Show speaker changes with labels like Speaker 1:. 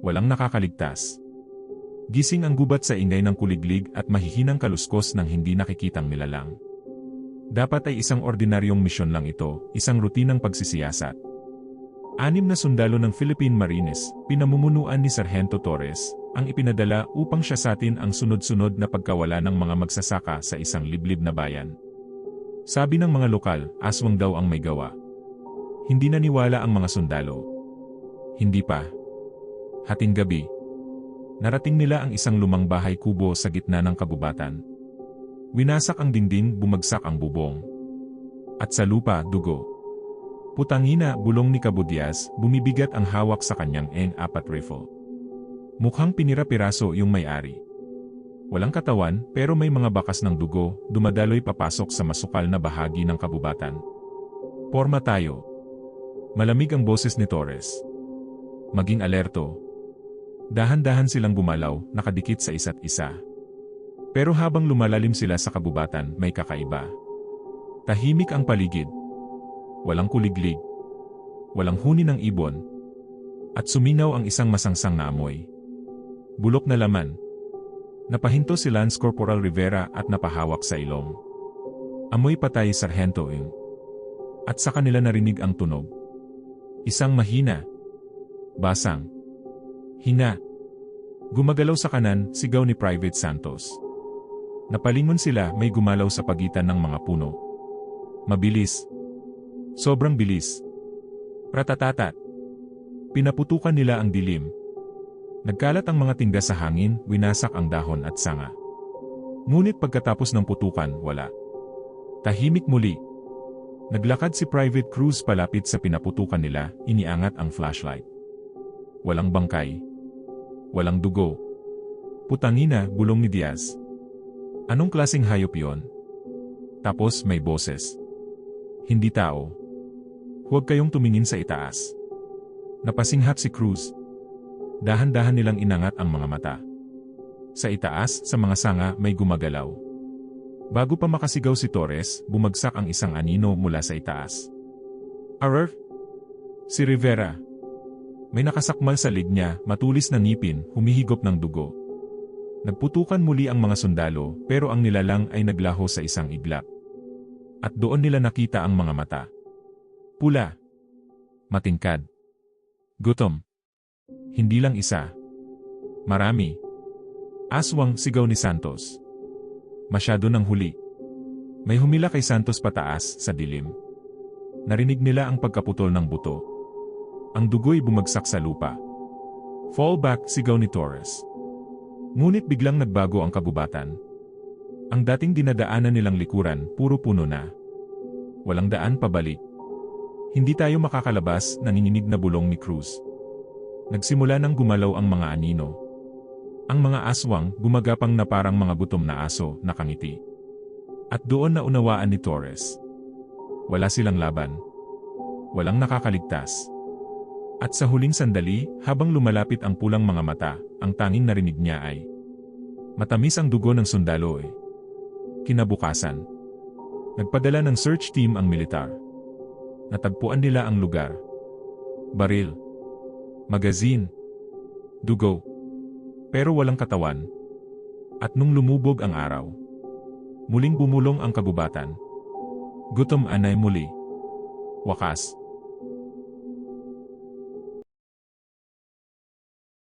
Speaker 1: Walang nakakaligtas. Gising ang gubat sa ingay ng kuliglig at mahihinang kaluskos ng hindi nakikitang nilalang. Dapat ay isang ordinaryong misyon lang ito, isang rutinang pagsisiyasat. 6 na sundalo ng Philippine Marines, pinamumunuan ni Sargento Torres, ang ipinadala upang siyasatin ang sunod-sunod na pagkawala ng mga magsasaka sa isang liblib na bayan. Sabi ng mga lokal, aswang daw ang may gawa. Hindi naniwala ang mga sundalo. Hindi pa. Hating gabi. Narating nila ang isang lumang bahay kubo sa gitna ng kabubatan. Winasak ang dingding, bumagsak ang bubong. At sa lupa, dugo. Putangina, bulong ni Cabudias, bumibigat ang hawak sa kanyang N4 rifle. Mukhang pinira-piraso yung may-ari. Walang katawan, pero may mga bakas ng dugo, dumadaloy papasok sa masukal na bahagi ng kabubatan. Porma tayo. Malamig ang boses ni Torres. Maging alerto. Dahan-dahan silang gumalaw, nakadikit sa isa't isa. Pero habang lumalalim sila sa kabubatan, may kakaiba. Tahimik ang paligid. Walang kuliglig. Walang huni ng ibon. At suminaw ang isang masangsang na amoy. Bulok na laman. Napahinto si Lance Corporal Rivera at napahawak sa ilong. Amoy patay, Sargento Ing. At sa kanila narinig ang tunog. Isang mahina. Basang. Hina. Gumagalaw sa kanan, sigaw ni Private Santos. Napalingon sila, may gumalaw sa pagitan ng mga puno. Mabilis. Sobrang bilis. Ratatatat. Pinaputukan nila ang dilim. Nagkalat ang mga tingga sa hangin, winasak ang dahon at sanga. Ngunit pagkatapos ng putukan, wala. Tahimik muli. Naglakad si Private Cruz palapit sa pinaputukan nila, iniangat ang flashlight. Walang bangkay. Walang dugo. Putangina, bulong ni Diaz. Anong klaseng hayop yon? Tapos may boses. Hindi tao. Huwag kayong tumingin sa itaas. Napasinghap si Cruz. Dahan-dahan nilang inangat ang mga mata. Sa itaas, sa mga sanga, may gumagalaw. Bago pa makasigaw si Torres, bumagsak ang isang anino mula sa itaas. Arar! Si Rivera. May nakasakmal sa lig niya, matulis na ngipin, humihigop ng dugo. Nagputukan muli ang mga sundalo, pero ang nilalang ay naglaho sa isang iglap. At doon nila nakita ang mga mata. Pula. Matingkad. Gutom. Hindi lang isa. Marami. Aswang, sigaw ni Santos. Masyado ng huli. May humila kay Santos pataas, sa dilim. Narinig nila ang pagkaputol ng buto. Ang dugo'y bumagsak sa lupa. Fall back, sigaw ni Torres. Ngunit biglang nagbago ang kabubatan. Ang dating dinadaanan nilang likuran, puro puno na. Walang daan pabalik. Hindi tayo makakalabas, nanginginig na bulong ni Cruz. Nagsimula nang gumalaw ang mga anino. Ang mga aswang, gumagapang na parang mga gutom na aso, nakangiti. At doon na unawaan ni Torres. Wala silang laban. Walang nakakaligtas. At sa huling sandali, habang lumalapit ang pulang mga mata, ang tanging narinig niya ay matamis ang dugo ng sundalo. Kinabukasan, nagpadala ng search team ang militar. Natagpuan nila ang lugar. Baril. Magazine. Dugo. Pero walang katawan. At nung lumubog ang araw, muling bumulong ang kabubatan. Gutom anay muli. Wakas.